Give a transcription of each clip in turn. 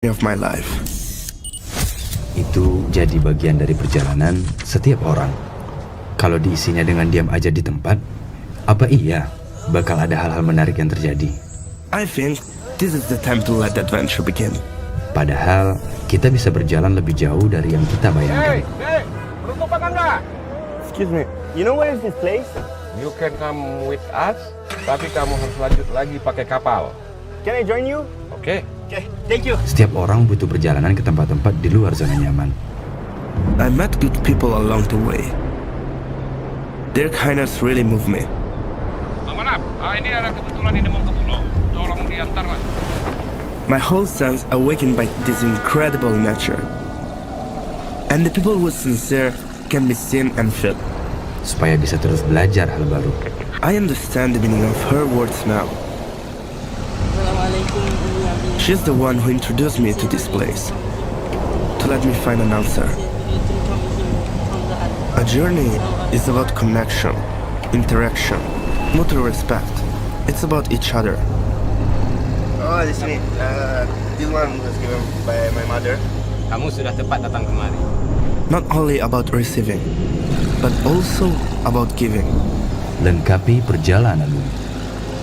of my life. Itu jadi bagian dari perjalanan setiap orang. Kalau diisinya dengan diam aja di tempat, apa iya bakal ada hal-hal menarik yang terjadi? I think this is the time to let the adventure begin. Padahal kita bisa berjalan lebih jauh dari yang kita bayangkan. Hey, beruntung apa enggak? Excuse me, you know where is this place? You can come with us, tapi kamu harus lanjut lagi pakai kapal. Can I join you? Oke? Okay, thank you. Setiap orang butuh perjalanan ke tempat-tempat di luar zona nyaman. I met good people along the way. Their kindness really moved me. Maaf, ini ada kebetulan ini mau ke pulau. Tolong diantar lah. My whole sense awakened by this incredible nature. And the people who are sincere can be seen and felt. Supaya bisa terus belajar hal baru. I understand the meaning of her words now. She's the one who introduced me to this place, to let me find an answer. A journey is about connection, interaction, mutual respect. It's about each other. Oh, di sini. This one was given by my mother. Kamu sudah tepat datang kemari. Not only about receiving, but also about giving. Lengkapi perjalananmu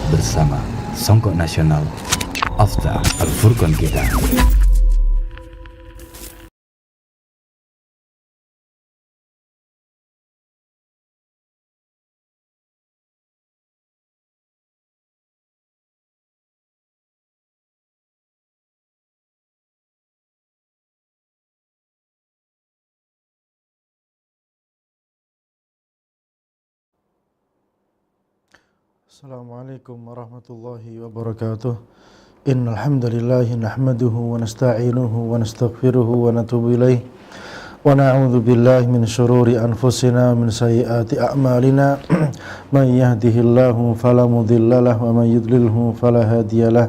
bersama Songkok Nasional After Al-Furqan kita. Assalamualaikum warahmatullahi wabarakatuh. Innal hamdalillah nahmaduhu wa nasta'inuhu wa nastaghfiruhu wa natubu ilaih wa na'udzu billahi min shururi anfusina wa min sayyiati a'malina may yahdihillahu fala mudhillalah wa may yudlilhu fala hadiyalah.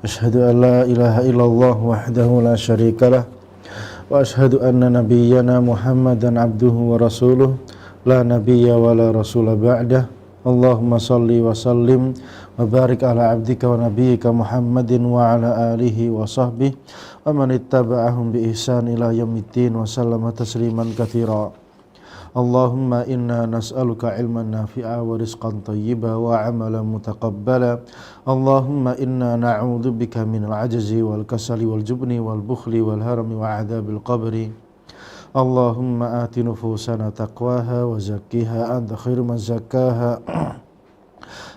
Asyhadu an la ilaha illallah wahdahu la syarikalah wa asyhadu anna nabiyyana Muhammadan abduhu wa rasuluh la nabiyya wa la rasula ba'dah. Allahumma salli wa sallim wa barik ala abdika wa nabiyyika Muhammadin wa ala alihi wa sahbihi wa man ittaba'ahum bi ihsan ila yaumiddin wa sallama tasliman katsira. Allahumma inna nas'aluka ilman nafi'a wa rizqan thayyiba wa amalan mutaqabbala. Allahumma inna na'udzu bika minal ajzi wal kasali wal jubni wal bukhli wal harami wa adzabil qabri. Allahumma ati nufusana taqwaha wa zakkiha anta khairu man zakkaha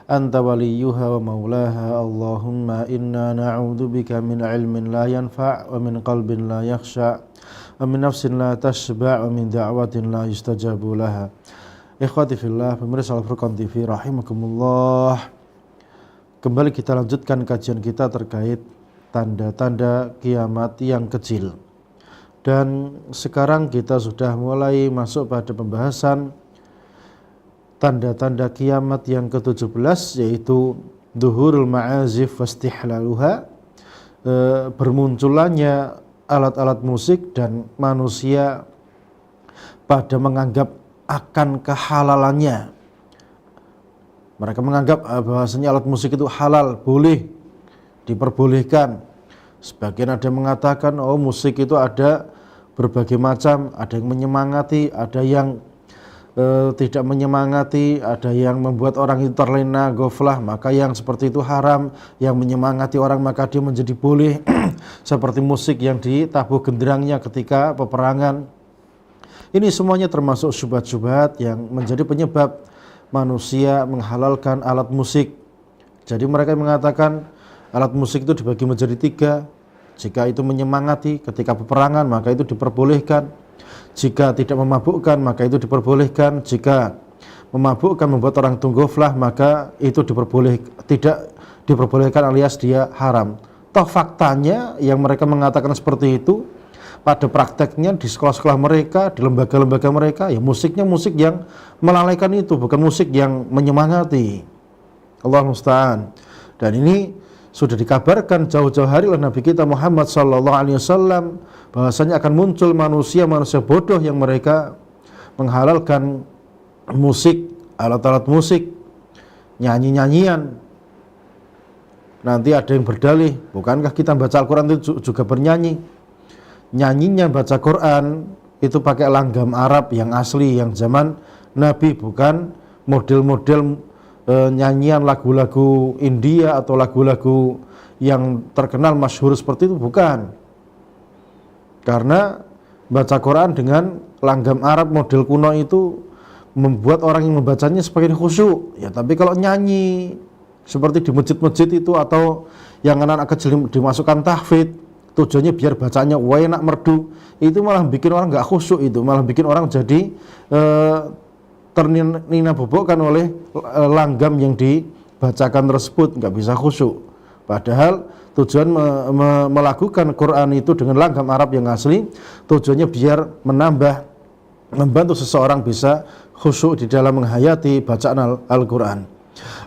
anta waliyuha wa maulaha. Allahumma inna na'udzu bika min ilmin la yanfa' wa min qalbin la yakhsha' wa min nafsin la tashba' wa min da'watin la yustajabu laha. Ikhwati fillah, pemirsa Al-Furqan TV rahimakumullah. Kembali kita lanjutkan kajian kita terkait tanda-tanda kiamat yang kecil. Dan sekarang kita sudah mulai masuk pada pembahasan tanda-tanda kiamat yang ke-17, yaitu duhurul ma'azif wastihlaluha, bermunculannya alat-alat musik dan manusia pada menganggap akan kehalalannya. Mereka menganggap bahwasanya alat musik itu halal, boleh, diperbolehkan. Sebagian ada yang mengatakan, oh musik itu ada berbagai macam, ada yang menyemangati, ada yang tidak menyemangati, ada yang membuat orang itu terlena, ghaflah, maka yang seperti itu haram. Yang menyemangati orang maka dia menjadi boleh. Seperti musik yang ditabuh genderangnya ketika peperangan. Ini semuanya termasuk syubhat-syubhat yang menjadi penyebab manusia menghalalkan alat musik. Jadi mereka mengatakan alat musik itu dibagi menjadi 3. Jika itu menyemangati ketika peperangan, maka itu diperbolehkan. Jika tidak memabukkan, maka itu diperbolehkan. Jika memabukkan, membuat orang ghaflah, maka itu tidak diperbolehkan alias dia haram. Toh faktanya yang mereka mengatakan seperti itu, pada prakteknya di sekolah-sekolah mereka, di lembaga-lembaga mereka, ya musiknya musik yang melalaikan itu, bukan musik yang menyemangati. Allah musta'an. Dan ini sudah dikabarkan jauh-jauh hari oleh Nabi kita Muhammad SAW bahwasanya akan muncul manusia bodoh yang mereka menghalalkan musik, alat-alat musik, nyanyi-nyanyian nanti ada yang berdalih, bukankah kita baca Al-Quran itu juga bernyanyi? Nyanyinya baca Quran itu pakai langgam Arab yang asli, yang zaman Nabi, bukan model-model nyanyian lagu-lagu India atau lagu-lagu yang terkenal masyhur seperti itu, bukan. Karena baca Quran dengan langgam Arab model kuno itu membuat orang yang membacanya semakin khusyuk. Ya, tapi kalau nyanyi seperti di masjid-masjid itu, atau yang anak-anak kecil dimasukkan tahfidz, tujuannya biar bacanya enak merdu, itu malah bikin orang nggak khusyuk, itu malah bikin orang jadi ternina bobokkan oleh langgam yang dibacakan tersebut, nggak bisa khusyuk. Padahal tujuan melakukan Quran itu dengan langgam Arab yang asli, tujuannya biar membantu seseorang bisa khusyuk di dalam menghayati bacaan Al-Quran.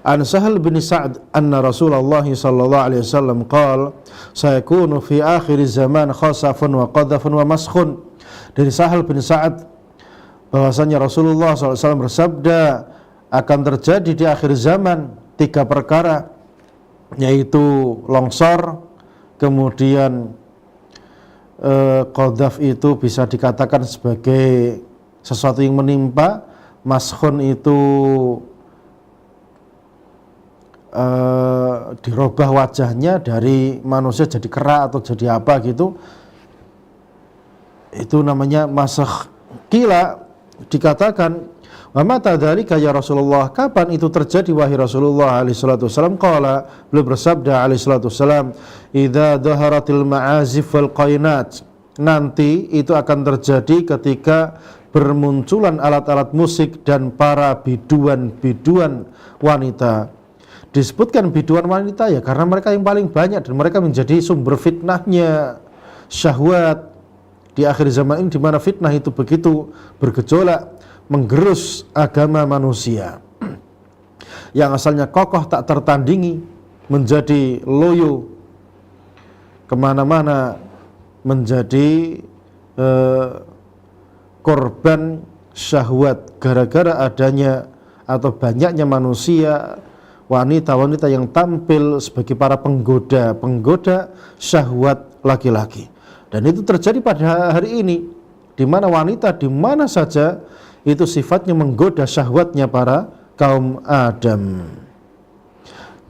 An Sahal bin Sa'd anna Rasulullah sallallahu alaihi wasallam qala sayakunu fi akhir zaman khasafun wa qadhafun wa maskhun. Dari Sahal bin Sa'd bahwasanya Rasulullah SAW bersabda, akan terjadi di akhir zaman 3 perkara, yaitu longsor, kemudian qadhaf itu bisa dikatakan sebagai sesuatu yang menimpa, maskhun itu dirubah wajahnya dari manusia jadi kera atau jadi apa gitu, itu namanya masakh. Kila, dikatakan, wa mata dzalika ya Rasulullah, kapan itu terjadi wahai Rasulullah alaihi salatu wasallam? Qala, beliau bersabda alaihi salatu wasallam, idza dhaharatil ma'azif wal qainat, nanti itu akan terjadi ketika bermunculan alat-alat musik dan para biduan-biduan wanita. Disebutkan biduan wanita ya karena mereka yang paling banyak dan mereka menjadi sumber fitnahnya syahwat di akhir zaman ini, di mana fitnah itu begitu bergejolak menggerus agama manusia. Yang asalnya kokoh tak tertandingi menjadi loyo kemana-mana, menjadi korban syahwat gara-gara adanya atau banyaknya manusia, wanita-wanita yang tampil sebagai para penggoda syahwat laki-laki. Dan itu terjadi pada hari ini, di mana wanita di mana saja itu sifatnya menggoda syahwatnya para kaum Adam.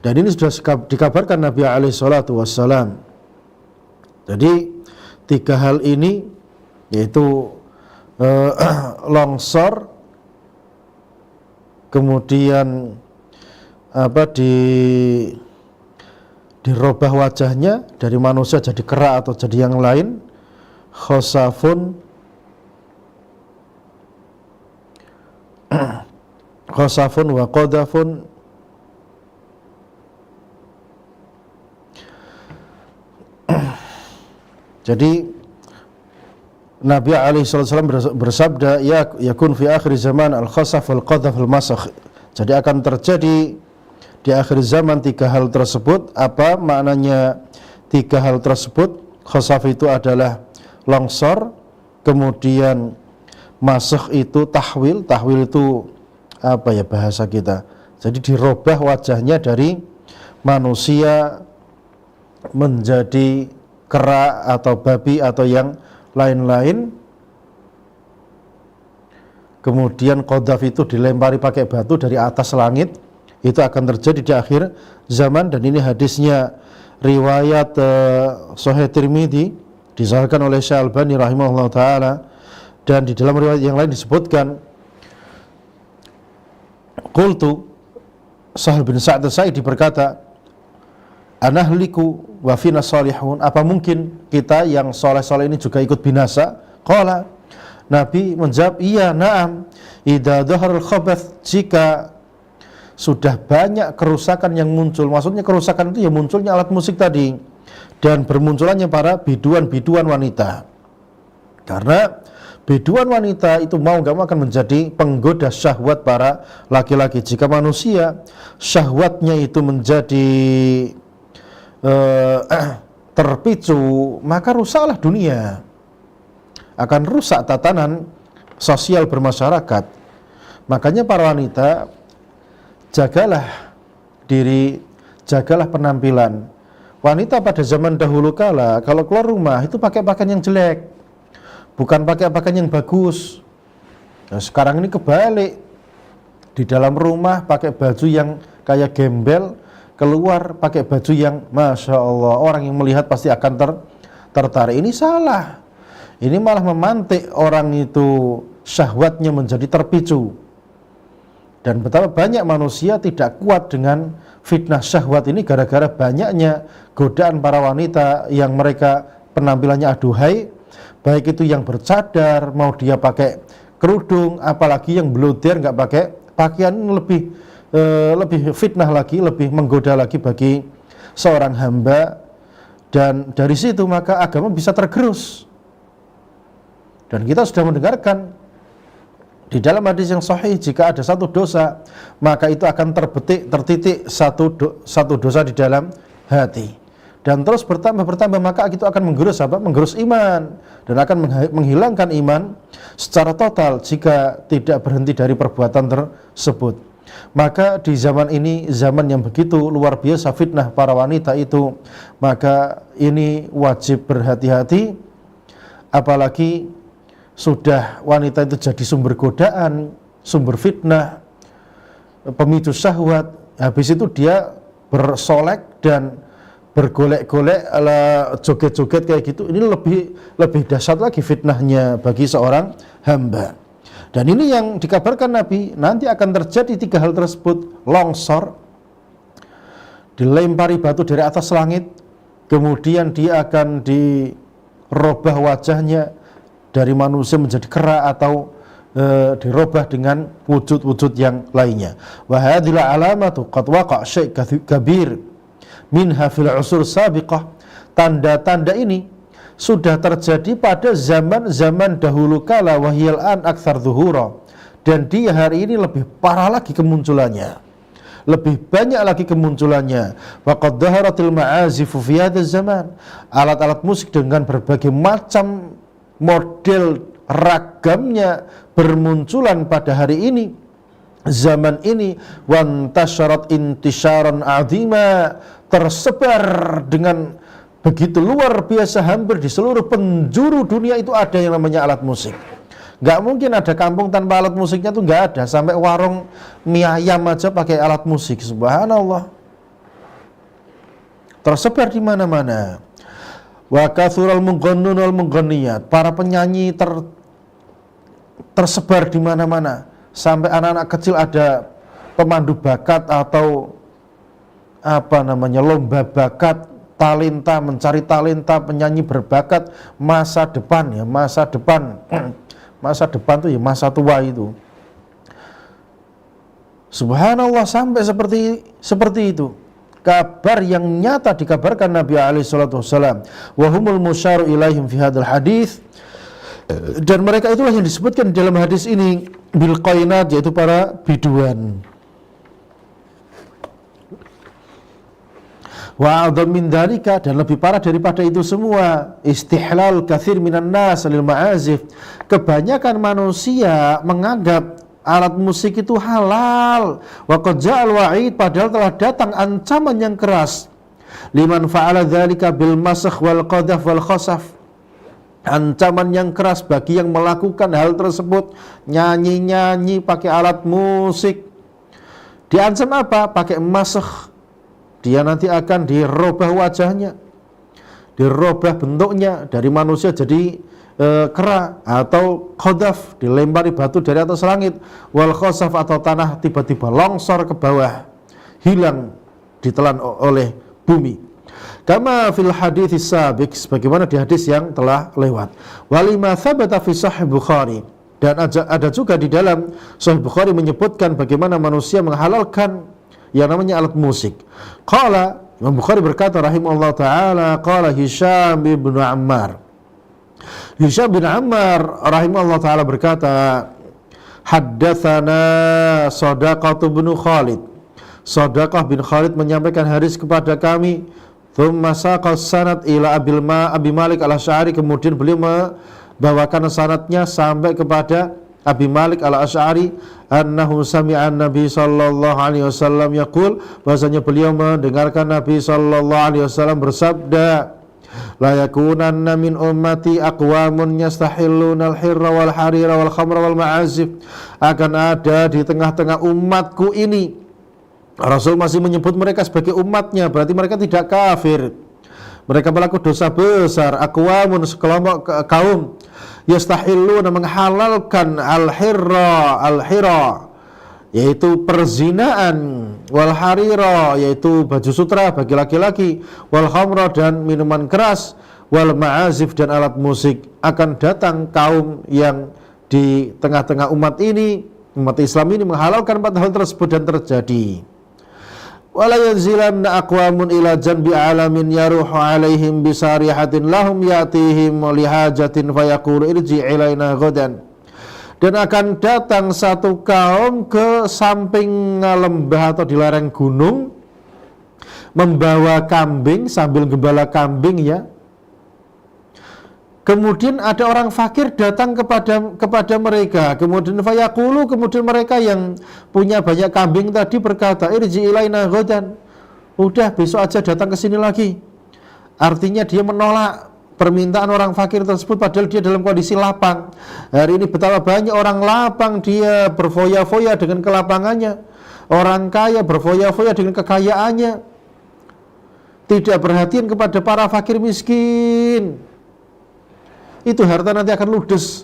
Dan ini sudah dikabarkan Nabi alaihi salatu wassalam. Jadi 3 hal ini, yaitu longsor, kemudian dirubah wajahnya dari manusia jadi kera atau jadi yang lain, khosafun wa qadhafun, jadi Nabi SAW bersabda, yakun fi akhir zaman al-khasaf wal qadhaf wal masakh. Jadi akan terjadi di akhir zaman 3 hal tersebut. Apa maknanya 3 hal tersebut? Khasaf itu adalah longsor, kemudian masakh itu tahwil. Tahwil itu apa ya bahasa kita? Jadi dirubah wajahnya dari manusia menjadi kera atau babi atau yang lain-lain. Kemudian qadhaf itu dilempari pakai batu dari atas langit. Itu akan terjadi di akhir zaman, dan ini hadisnya riwayat Sahih Tirmidzi, disahihkan oleh Syekh Albani rahimahullah taala. Dan di dalam riwayat yang lain disebutkan, qultu, Sahal bin Sa'd As-Sa'idi berkata, anahliku wa fina salihun, apa mungkin kita yang soleh-soleh ini juga ikut binasa? Qala, Nabi menjawab, iya, na'am, idza dhaharul khabath, jika sudah banyak kerusakan yang muncul. Maksudnya kerusakan itu ya munculnya alat musik tadi, dan bermunculannya para biduan-biduan wanita. Karena biduan wanita itu mau gak mau akan menjadi penggoda syahwat para laki-laki. Jika manusia syahwatnya itu menjadi terpicu, maka rusaklah dunia, akan rusak tatanan sosial bermasyarakat. Makanya para wanita, jagalah diri, jagalah penampilan. Wanita pada zaman dahulu kala kalau keluar rumah itu pakai pakaian yang jelek, bukan pakai pakaian yang bagus. Nah, sekarang ini kebalik, di dalam rumah pakai baju yang kayak gembel, keluar pakai baju yang Masya Allah, orang yang melihat pasti akan tertarik. Ini salah, ini malah memantik orang itu syahwatnya menjadi terpicu. Dan betapa banyak manusia tidak kuat dengan fitnah syahwat ini gara-gara banyaknya godaan para wanita yang mereka penampilannya aduhai, baik itu yang bercadar, mau dia pakai kerudung, apalagi yang blondir nggak pakai pakaian, lebih fitnah lagi, lebih menggoda lagi bagi seorang hamba. Dan dari situ maka agama bisa tergerus. Dan kita sudah mendengarkan di dalam hadis yang sahih, jika ada satu dosa, maka itu akan tertitik satu dosa di dalam hati. Dan terus bertambah, maka itu akan menggerus apa? Menggerus iman. Dan akan menghilangkan iman secara total jika tidak berhenti dari perbuatan tersebut. Maka di zaman ini, zaman yang begitu luar biasa fitnah para wanita itu, maka ini wajib berhati-hati. Apalagi sudah wanita itu jadi sumber godaan, sumber fitnah, pemicu syahwat. Habis itu dia bersolek dan bergolek-golek, joget-joget kayak gitu. Ini lebih dahsyat lagi fitnahnya bagi seorang hamba. Dan ini yang dikabarkan Nabi, nanti akan terjadi 3 hal tersebut: longsor, dilempari batu dari atas langit, kemudian dia akan dirubah wajahnya dari manusia menjadi kera atau dirubah dengan wujud-wujud yang lainnya. Wa hadhil alamatu qad waqa' syai' kabir minha fil usur sabiqah. Tanda-tanda ini sudah terjadi pada zaman-zaman dahulu kala, wahyal an aktsar zuhura, dan dia hari ini lebih parah lagi kemunculannya, lebih banyak lagi kemunculannya. Wa qad dhaharatil ma'azifu fi hadzal zaman, alat-alat musik dengan berbagai macam model ragamnya bermunculan pada hari ini, zaman ini. Wantasyarat intisyaran azima, tersebar dengan begitu luar biasa, hampir di seluruh penjuru dunia itu ada yang namanya alat musik. Nggak mungkin ada kampung tanpa alat musiknya, tuh nggak ada. Sampai warung mie ayam aja pakai alat musik, subhanallah. Tersebar di mana-mana. Wa kathural munghannun wal munghanniyat, para penyanyi tersebar di mana-mana. Sampai anak-anak kecil ada pemandu bakat atau lomba bakat, talenta, mencari talenta, penyanyi berbakat masa depan ya, masa depan tuh ya masa tua itu. Subhanallah, sampai seperti itu. Kabar yang nyata dikabarkan Nabi SAW. Wa humul musyaru ilaihim fi hadzal hadis, dan mereka itulah yang disebutkan dalam hadis ini bil qainat, yaitu para biduan. Wa a'dzam min dzalika, dan lebih parah daripada itu semua, istihlal katsir minan nas lil ma'azif. Kebanyakan manusia menganggap alat musik itu halal. Wa qad ja'al wa'id, padahal telah datang ancaman yang keras. Liman fa'ala dzalika bil masakh wal qadhaf wal khasaf. Ancaman yang keras bagi yang melakukan hal tersebut, nyanyi-nyanyi pakai alat musik. Diancam apa? Pakai masakh. Dia nanti akan dirubah wajahnya, dirubah bentuknya dari manusia jadi kera, atau qadhaf, dilempari batu dari atas langit, wal khasaf, atau tanah tiba-tiba longsor ke bawah, hilang, ditelan oleh bumi. Kama fil hadits sabiq, sebagaimana di hadis yang telah lewat. Walima thabata fi sahih Bukhari, dan ada juga di dalam Sahih Bukhari menyebutkan bagaimana manusia menghalalkan yang namanya alat musik. Qala, Imam Bukhari berkata rahimahullah ta'ala, qala Hisham bin Ammar. Hisham bin Ammar rahimahullah ta'ala berkata, haddatsana Shadaqah bin Khalid. Shadaqah bin Khalid menyampaikan hadis kepada kami. Thumma saqa sanad ila Abi Malik al-Asy'ari, kemudian beliau membawakan sanadnya sampai kepada Abi Malik al-Asy'ari annahu sami'a Nabi sallallahu alaihi wasallam yaqul, bahwasanya beliau mendengarkan Nabi sallallahu alaihi wasallam bersabda, la yakunanna min ummati aqwamun yastahilluna al-hirra wal harira wal khamra wal ma'azif, akan ada di tengah-tengah umatku ini, Rasul masih menyebut mereka sebagai umatnya, berarti mereka tidak kafir, mereka pelaku dosa besar. Aqwamun, sekelompok kaum, yastahilluna, menghalalkan al-hira yaitu perzinaan, wal harira yaitu baju sutra bagi laki-laki, wal khamra dan minuman keras, wal ma'azif dan alat musik. Akan datang kaum yang di tengah-tengah umat ini, umat Islam ini menghalalkan 4 hal tersebut dan terjadi. Wala yanzilanna aqwamun ila janbi alamin yaruhu alaihim bisarihatin lahum yatihim lihajatin fayaqulu irji ilaina ghadan. Dan akan datang satu kaum ke samping lembah atau di lereng gunung membawa kambing, sambil gembala kambing ya. Kemudian ada orang fakir datang kepada mereka. Kemudian fayaqulu, kemudian mereka yang punya banyak kambing tadi berkata, irji ilaina ghadan. Udah besok aja datang ke sini lagi. Artinya dia menolak permintaan orang fakir tersebut padahal dia dalam kondisi lapang. Hari ini betapa banyak orang lapang, dia berfoya-foya dengan kelapangannya. Orang kaya berfoya-foya dengan kekayaannya. Tidak perhatian kepada para fakir miskin. Itu harta nanti akan ludes,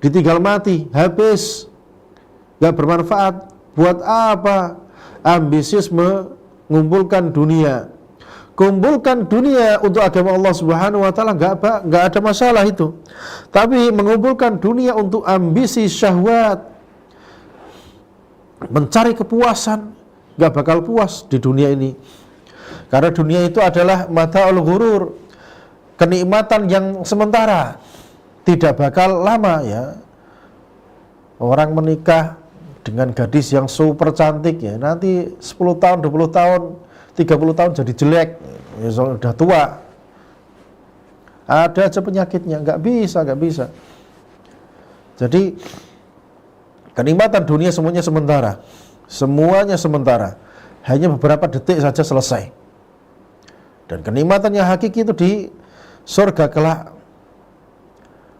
ditinggal mati, habis, gak bermanfaat. Buat apa? Ambisius mengumpulkan dunia. Kumpulkan dunia untuk agama Allah Subhanahu wa taala gak ada masalah itu. Tapi mengumpulkan dunia untuk ambisi syahwat, mencari kepuasan, gak bakal puas di dunia ini. Karena dunia itu adalah mata'ul ghurur, kenikmatan yang sementara, tidak bakal lama ya. Orang menikah dengan gadis yang super cantik ya, nanti 10 tahun, 20 tahun, 30 tahun jadi jelek, ya sudah tua. Ada aja penyakitnya, nggak bisa. Jadi kenikmatan dunia semuanya sementara, hanya beberapa detik saja selesai. Dan kenikmatan yang hakiki itu di surga kelak.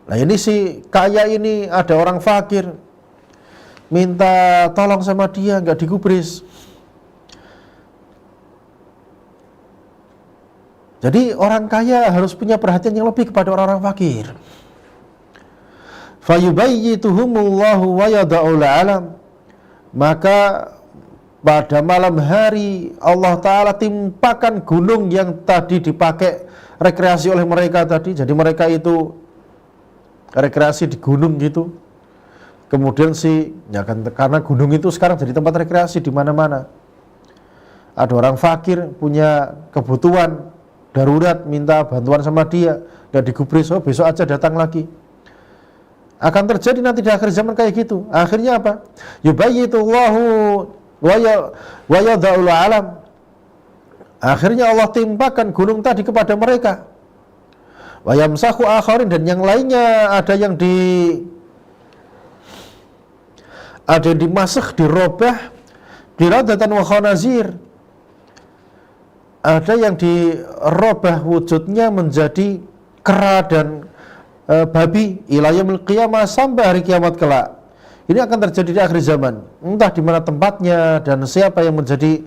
Nah ini si kaya ini, ada orang fakir minta tolong sama dia, nggak digubris. Jadi orang kaya harus punya perhatian yang lebih kepada orang-orang fakir. Fayubayyituhumullahu wa yada'ul alam. Maka pada malam hari Allah Ta'ala timpakan gunung yang tadi dipakai rekreasi oleh mereka tadi. Jadi mereka itu rekreasi di gunung gitu. Kemudian karena gunung itu sekarang jadi tempat rekreasi di mana-mana. Ada orang fakir punya kebutuhan darurat, minta bantuan sama dia, nggak digubris, oh besok aja datang lagi. Akan terjadi nanti di akhir zaman kayak gitu. Akhirnya apa? Yubayyitullahu wa yada'ul alam. Akhirnya Allah timpakan gunung tadi kepada mereka. Wa yamsahu akharin, dan yang lainnya ada yang dimasakh, dirobah, diradatan wa khanazir. Ada yang dirobah wujudnya menjadi kera dan babi ila yaumil qiyamah, sampai hari kiamat kelak. Ini akan terjadi di akhir zaman. Entah di mana tempatnya dan siapa yang menjadi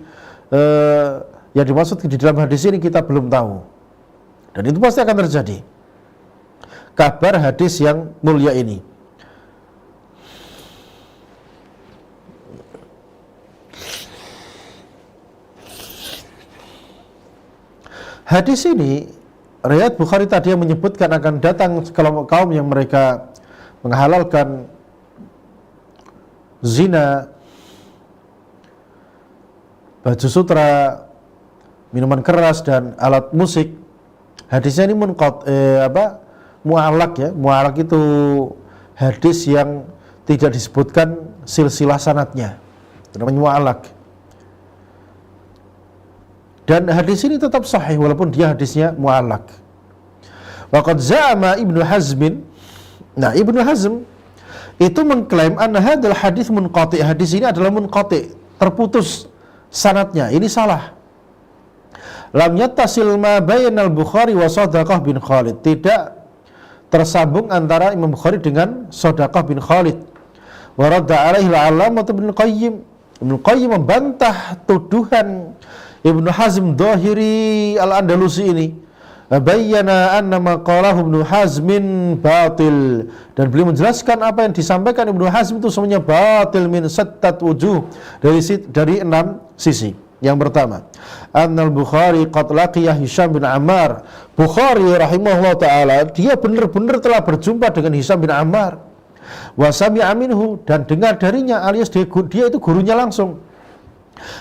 yang dimaksud di dalam hadis ini kita belum tahu. Dan itu pasti akan terjadi. Kabar hadis yang mulia ini. Hadis ini, riwayat Bukhari tadi yang menyebutkan akan datang sekelompok kaum yang mereka menghalalkan zina, baju sutra, minuman keras dan alat musik. Hadisnya ini mu'allaq ya. Mu'allaq itu hadis yang tidak disebutkan silsilah sanadnya. Namanya mu'allaq. Dan hadis ini tetap sahih walaupun dia hadisnya mu'allaq. Wa qad za'ama Ibnu Hazm. Nah, Ibnu Hazm itu mengklaim anna hadzal hadis munqati, hadis ini adalah munqati, terputus sanadnya. Ini salah. Lam yattasil ma bainal Bukhari wa Sadaqah bin Khalid, tidak tersambung antara Imam Bukhari dengan Sadaqah bin Khalid. Wa radda alaihi al-Allamah Ibnu Qayyim. Ibnu Qayyim membantah tuduhan Ibnu Hazm Dhahiri al-Andalusi ini. Bayyana anna ma qalahu Ibnu Hazmin batil, dan beliau menjelaskan apa yang disampaikan Ibnu Hazm itu semuanya batil min sattat wujuh, dari 6 sisi. Yang pertama, annal Bukhari qad laqiya Hisham bin Ammar. Bukhari rahimahullah taala dia benar-benar telah berjumpa dengan Hisham bin Ammar. Wa sami'a minhu, dan dengar darinya, alias dia itu gurunya langsung.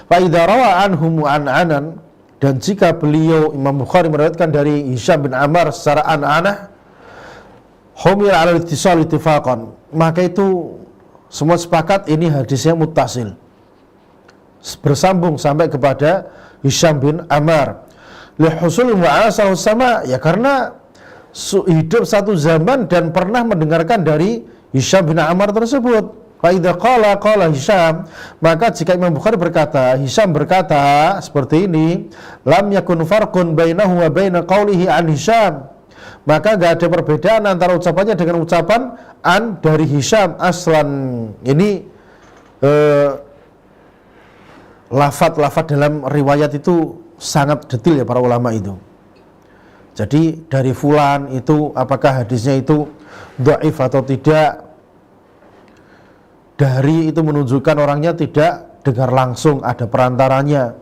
Fa idza rawa anhum an'anan, dan jika beliau Imam Bukhari meriwayatkan dari Hisham bin Ammar secara an'anah, humil 'ala al-ittisal ittifaqan, maka itu semua sepakat ini hadisnya muttasil, bersambung sampai kepada Hisham bin Ammar. Li husul wa'asahu sama, ya karena hidup satu zaman dan pernah mendengarkan dari Hisham bin Ammar tersebut. Fa idza qala Hisham, maka jika Imam Bukhari berkata, Hisham berkata seperti ini, lam yakun farqun bainahu wa baina qawlihi an Hisham, maka enggak ada perbedaan antara ucapannya dengan ucapan an dari Hisham aslan. Ini lafaz-lafaz dalam riwayat itu sangat detail ya para ulama itu. Jadi dari fulan itu apakah hadisnya itu dhaif atau tidak, dari itu menunjukkan orangnya tidak dengar langsung, ada perantaranya.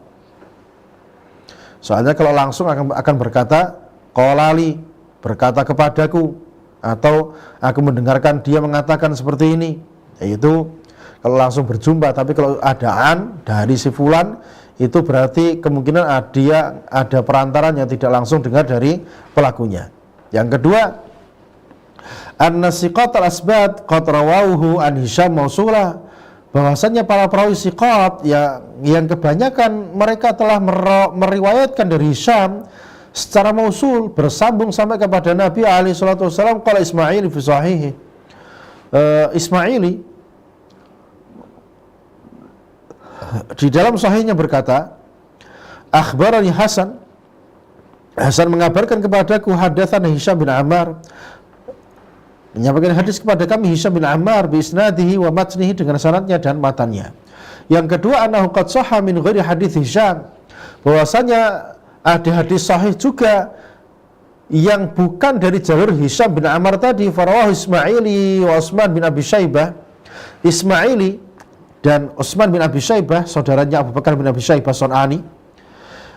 Soalnya kalau langsung akan berkata qalali, berkata kepadaku, atau aku mendengarkan dia mengatakan seperti ini. Yaitu kalau langsung berjumpa. Tapi kalau ada an dari si fulan, itu berarti kemungkinan dia ada perantaranya, tidak langsung dengar dari pelakunya. Yang kedua, an-nasiqat al-asbat qad rawauhu an Hisham mausula, bahwasanya para perawi siqat yang kebanyakan mereka telah meriwayatkan dari Hisham secara mausul, bersambung sampai kepada Nabi alaihi salatu wasallam. Qala Ismaili fi sahihi, Ismaili di dalam sahihnya berkata, akhbarani Hasan mengabarkan kepadaku, hadatsana Hisham bin Ammar, menyampaikan hadis kepada kami Hisham bin Ammar bi isnadihi wa matnihi, dengan sanadnya dan matannya. Yang kedua, annahu qad sahha min ghairi hadits Hisham, bahwasanya ada hadis sahih juga yang bukan dari jalur Hisham bin Ammar tadi. Farawahu Ismaili wa Utsman bin Abi Syaibah, Ismaili dan Utsman bin Abi Syaibah, saudaranya Abu Bakar bin Abi Syaibah Sun'ani,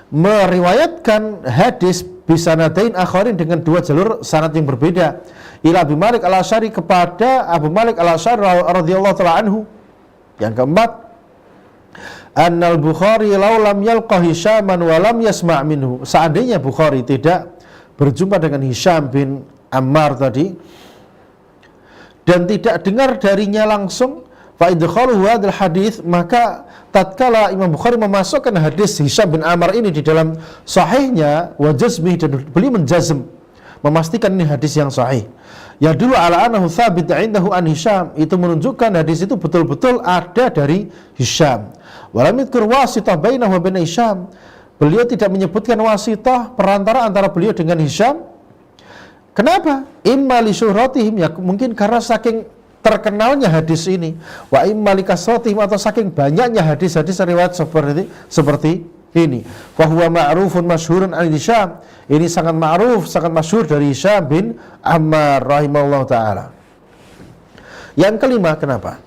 meriwayatkan hadis bisanadain akharin, dengan 2 jalur sanad yang berbeda, ila Abi Malik al-Asy'ari, kepada Abu Malik al-Asy'ari radhiyallahu ta'ala anhu. Yang keempat, annal Bukhari law lam yalqa Hishaman wa lam yasma' minhu, seandainya Bukhari tidak berjumpa dengan Hisham bin Ammar tadi dan tidak dengar darinya langsung, fa idkhaluhu hadzal hadis, maka tatkala Imam Bukhari memasukkan hadis Hisham bin Ammar ini di dalam sahihnya, wa jazmi, dan beliau menjazm, memastikan ini hadis yang sahih, ya dulu ala annahu tsabit indahu an Hisham, itu menunjukkan hadis itu betul-betul ada dari Hisham. Walam yadhkur wasitah bainahu wa bain Hisham, beliau tidak menyebutkan wasitah, perantara antara beliau dengan Hisham. Kenapa? Imma li syuhratihim, ya mungkin karena saking terkenalnya hadis ini, wa imma li kasratihim, atau saking banyaknya hadis-hadis riwayat seperti ini. Fa huwa ma'rufun masyhurun an Hisham, ini sangat ma'ruf, sangat masyhur dari Hisham bin Ammar rahimahullah taala. Yang kelima, kenapa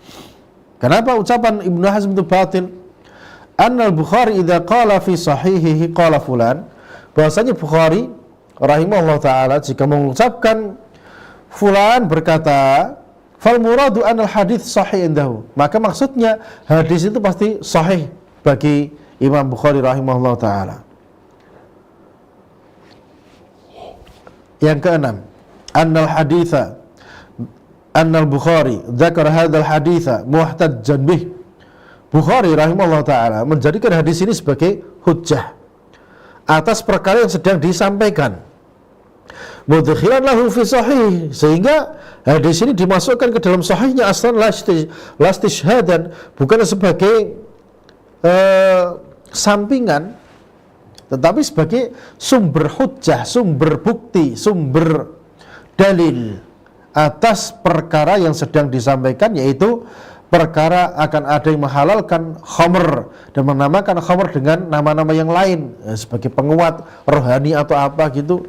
ucapan Ibnu Hazm itu batil? Annal Bukhari idza qala fi sahihihi qala fulan, bahwasanya Bukhari rahimahullah taala jika mengucapkan fulan berkata, fal muradu anal hadits sahih indahu, maka maksudnya hadis itu pasti sahih bagi Imam Bukhari rahimahullah taala. Yang keenam, annal Bukhari dzakara hadzal haditsa muhtajjan bih, Bukhari rahimahullah taala menjadikan hadis ini sebagai hujjah atas perkara yang sedang disampaikan. mudkhilan lahu fi sahih, sehingga hadis ini dimasukkan ke dalam sahihnya aslan la istishhadan, bukan sebagai sampingan, tetapi sebagai sumber hujjah, sumber bukti, sumber dalil atas perkara yang sedang disampaikan, yaitu perkara akan ada yang menghalalkan khamr dan menamakan khamr dengan nama-nama yang lain sebagai penguat rohani atau apa gitu.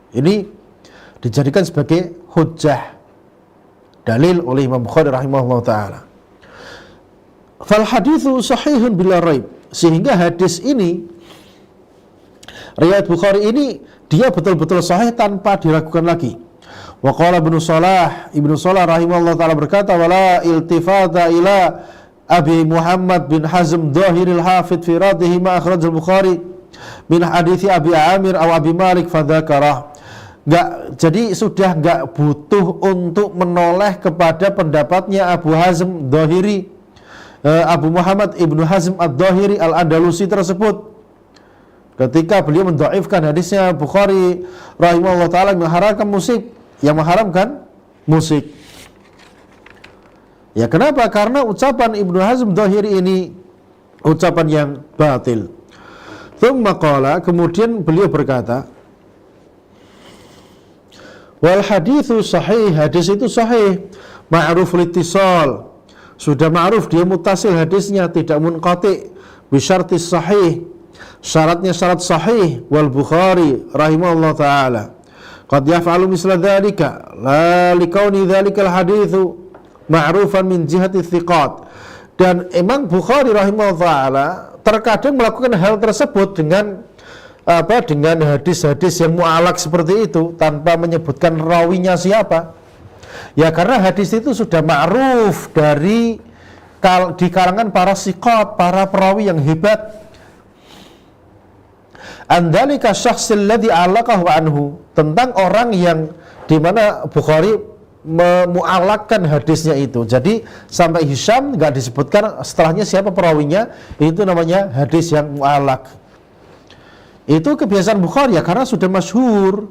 Ini dijadikan sebagai hujjah, dalil oleh Imam Bukhari rahimahullah ta'ala. Fal hadithu sahihun bila raib, sehingga hadis ini, riwayat Bukhari ini, dia betul-betul sahih tanpa diragukan lagi. Wa qala Ibnu Salah rahimahullah ta'ala berkata, wala iltifata ila Abi Muhammad bin Hazm Dhahiril Hafidh fi radihi ma akhraj al-Bukhari min hadithi Abi Amir atau Abi Malik fadzakarah. Jadi sudah enggak butuh untuk menoleh kepada pendapatnya Abu Hazm Dhahiri, Abu Muhammad Ibnu Hazm Ad-Dhahiri Al-Andalusi tersebut, ketika beliau mendhaifkan hadisnya Bukhari rahimahullah ta'ala yang mengharamkan musik. Ya, kenapa? Karena ucapan Ibnu Hazm Dhahiri ini ucapan yang batil. Tsumma qala, kemudian beliau berkata, wal haditsu sahih, hadis itu sahih, ma'ruf litisal, sudah ma'ruf, dia mutasil hadisnya, tidak munqati, bisyartis sahih, syaratnya syarat sahih. Wal Bukhari rahimahullah ta'ala qad yaf'alu misla dzalika la likauni dzalikal haditsu ma'rufan min jihati thiqat. Dan emang Bukhari rahimahullah ta'ala terkadang melakukan hal tersebut dengan hadis-hadis yang mu'alak seperti itu tanpa menyebutkan rawinya siapa. Ya, karena hadis itu sudah ma'ruf di kalangan para siqat, para perawi yang hebat. Andalika syakhsil ladzi alaqahu anhu, tentang orang yang dimana Bukhari memu'alakkan hadisnya itu. Jadi sampai Hisham nggak disebutkan setelahnya siapa perawinya, itu namanya hadis yang mu'alak. Itu kebiasaan Bukhari, ya, karena sudah masyhur.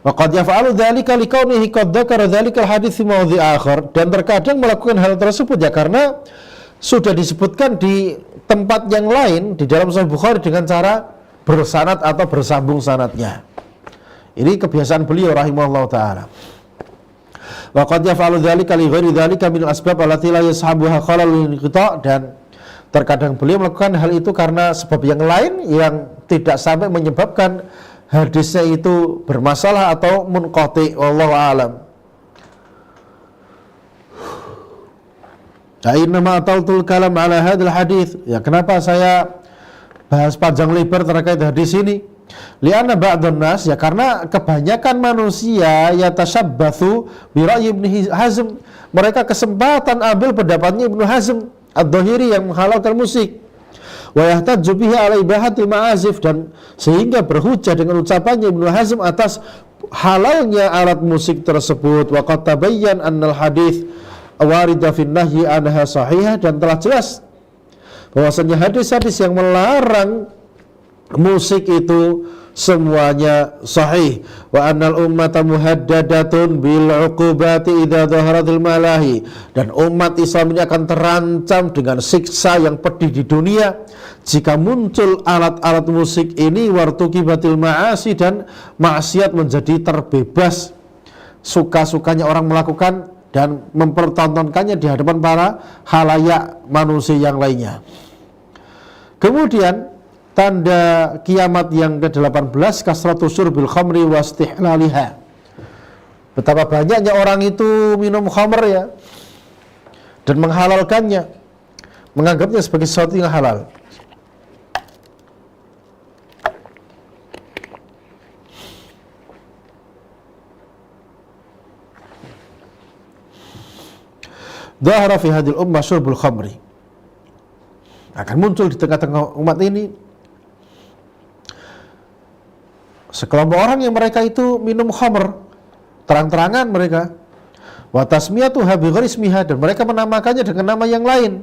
Wa qad yaf'alu dzalika likaunihi qad dzakara dzalika al-hadits fi mawdhi' akhar, dan terkadang melakukan hal tersebut ya karena sudah disebutkan di tempat yang lain di dalam Sahih Bukhari dengan cara bersanad atau bersambung sanadnya. Ini kebiasaan beliau rahimahullah ta'ala. Wa qad yaf'alu dzalika li ghairi dzalika min al-asbab allati la yashabuha khalalun qita', dan terkadang beliau melakukan hal itu karena sebab yang lain yang tidak sampai menyebabkan hadisnya itu bermasalah atau munqati, wallahu a'lam. Innama ataltul kalam ala hadzal hadits, ya kenapa saya bahas panjang lebar terkait hadis ini? Lianna ba'dhan nas, ya karena kebanyakan manusia yatashabbathu bi ra'yi Ibnu Hazm, mereka kesempatan ambil pendapatnya Ibnu Hazm Ad-Dhahiri yang menghalalkan musik. Wa yahtajju bihi ala ibahatil ma'azif, dan sehingga berhujjah dengan ucapannya Ibnu Hazm atas halalnya alat musik tersebut. Wa qad tabayyana annal hadits warida fin nahyi anha sahihah, dan telah jelas bahwasanya hadis-hadis yang melarang musik itu semuanya sahih. Wa annal ummata muhaddadatun bil uqubati idza dhaharatil malahi, dan umat Islam ini akan terancam dengan siksa yang pedih di dunia jika muncul alat-alat musik ini, wartuqibatil ma'asi, dan maksiat menjadi terbebas, suka-sukanya orang melakukan dan mempertontonkannya di hadapan para halayak manusia yang lainnya. Kemudian tanda kiamat yang ke-18, kasratu syurbil khamri wa istihlaliha. Betapa banyaknya orang itu minum khamr, ya, dan menghalalkannya, menganggapnya sebagai sesuatu yang halal. Dhahara fi hadil ummah syurbul khamri, akan muncul di tengah-tengah umat ini sekelompok orang yang mereka itu minum khamr terang-terangan mereka. Wa tasmiyatuha bi ghairi ismiha, dan mereka menamakannya dengan nama yang lain.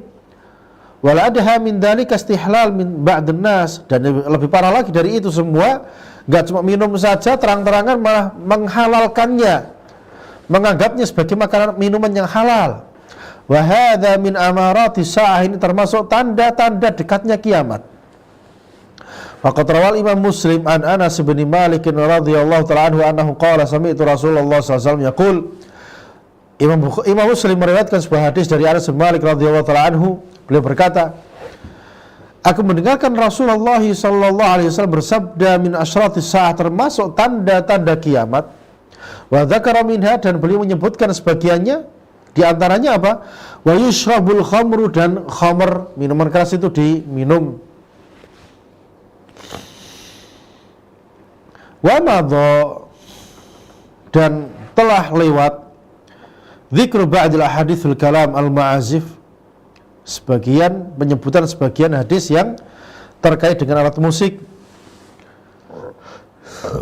Wala adha min dzalika istihlal min ba'dun nas, dan lebih parah lagi dari itu semua, Enggak cuma minum saja, terang-terangan malah menghalalkannya, menganggapnya sebagai makanan minuman yang halal. Wa hadza min amarati sa'ah, ini termasuk tanda-tanda dekatnya kiamat. Faqad rawal Imam Muslim an Anas bin Malik radhiyallahu ta'ala anhu annahu qala sami'tu Rasulullah sallallahu alaihi wasallam yaqul. Imam Muslim meriwayatkan sebuah hadis dari Anas bin Malik radhiyallahu ta'ala anhu, beliau berkata, aku mendengarkan Rasulullah sallallahu alaihi wasallam bersabda, min asyratis saah, termasuk tanda-tanda kiamat. Wa dzakara minha, dan beliau menyebutkan sebagiannya, di antaranya apa? Wa yushrabul khamru, dan khamr, minuman keras itu diminum. Wa madha, dan telah lewat dzikru ba'dil ahaditsul kalam al-ma'azif, sebagian penyebutan sebagian hadis yang terkait dengan alat musik.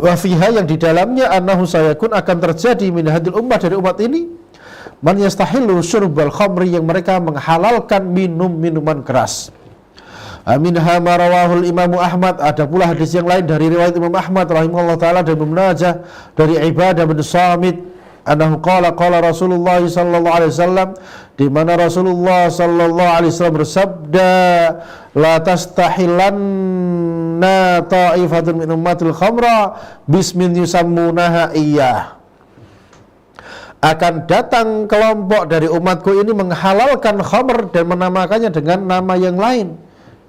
Wa fiha, yang di dalamnya, annahu sayakun, akan terjadi min hadil ummah, dari umat ini, man yastahillu syurbal khamri, yang mereka menghalalkan minum minuman keras. Aminha ma rawahul Imam Ahmad, ada pula hadis yang lain dari riwayat Imam Ahmad rahimahullah taala dan Ibnu Majah dari Ibadah bin Samit annahu qala Rasulullah sallallahu alaihi wasallam, di mana Rasulullah sallallahu alaihi wasallam bersabda, la tastahilanna ta'ifatun min ummatil khamra bismin yusammunaha iyyah. Akan datang kelompok dari umatku ini menghalalkan khamr dan menamakannya dengan nama yang lain,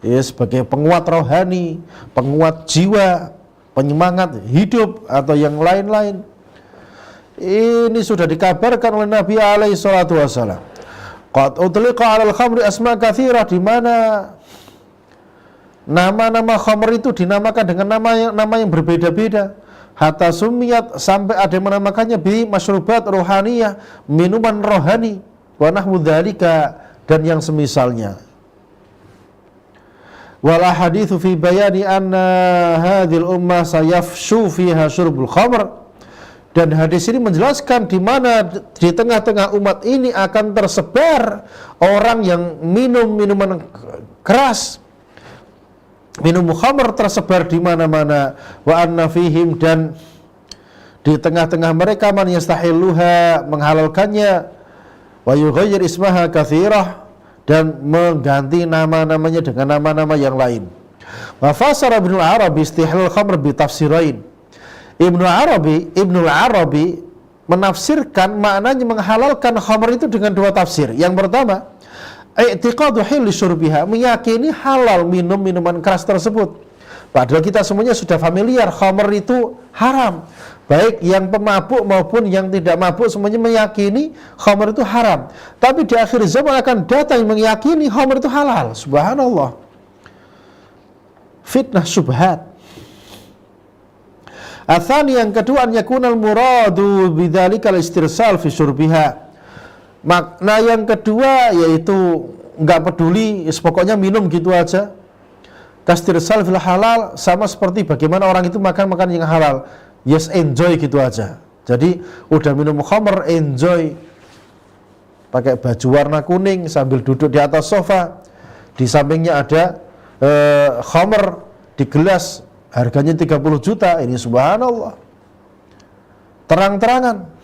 ya, sebagai penguat rohani, penguat jiwa, penyemangat hidup, atau yang lain-lain. Ini sudah dikabarkan oleh Nabi alaihi salatu wasallam. Qad utliqa 'alal khamri asma katsirah, di mana nama-nama khamr itu dinamakan dengan nama yang berbeda-beda. Hatta sumiyat, sampai ada yang menamakannya bi masyrubat rohaniyah, minuman rohani, wa nahwu dzalika, dan yang semisalnya. Wal ahaditsu fi bayani anna hadhil ummah sayafshu fiha syurbul khamr, dan hadis ini menjelaskan di mana di tengah-tengah umat ini akan tersebar orang yang minum minuman keras, minum khamr tersebar di mana-mana. Wa anna fihim, dan di tengah-tengah mereka man yastahilluha, menghalalkannya, wa yughayyir ismaha katsirah, dan mengganti nama-namanya dengan nama-nama yang lain. Wa fasara Ibnu Arabi istihlal khamr bi tafsirain. Ibnu Arabi menafsirkan maknanya menghalalkan khamr itu dengan dua tafsir. Yang pertama, i'tiqadu hilli syurbiha, meyakini halal minum minuman keras tersebut. Padahal kita semuanya sudah familiar, khamr itu haram. Baik yang pemabuk maupun yang tidak mabuk semuanya meyakini khamr itu haram. Tapi di akhir zaman akan datang yang meyakini khamr itu halal. Subhanallah. Fitnah syubhat. Atsani, yang kedua, an yakunal muradu bidzalikal istirsal fi syurbiha. Makna yang kedua yaitu enggak peduli, pokoknya minum gitu aja. Kastirsal fil halal, sama seperti bagaimana orang itu makan yang halal. Yes, enjoy gitu aja. Jadi udah minum khamr, enjoy. Pakai baju warna kuning sambil duduk di atas sofa. Di sampingnya ada khamr di gelas, harganya 30 juta. Ini subhanallah, terang-terangan.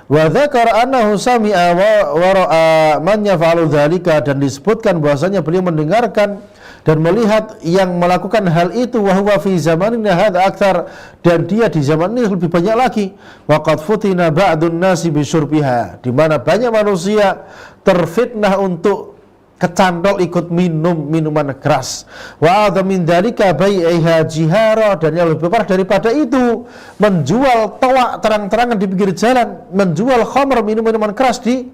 Wa dzakara annahu sami'a wa ra'a man yaf'alu dzalika, dan disebutkan bahwasanya beliau mendengarkan dan melihat yang melakukan hal itu, wa huwa fi zamanina hadza aktsar, dan dia di zaman ini lebih banyak lagi. Wa qad futina ba'dun nasi bi syurbiha, di mana banyak manusia terfitnah untuk kecantol ikut minum minuman keras. Wa adza min dzalika bai'iha jihara, dan yang lebih parah daripada itu menjual tawak terang-terangan di pinggir jalan, menjual khamr, minuman keras di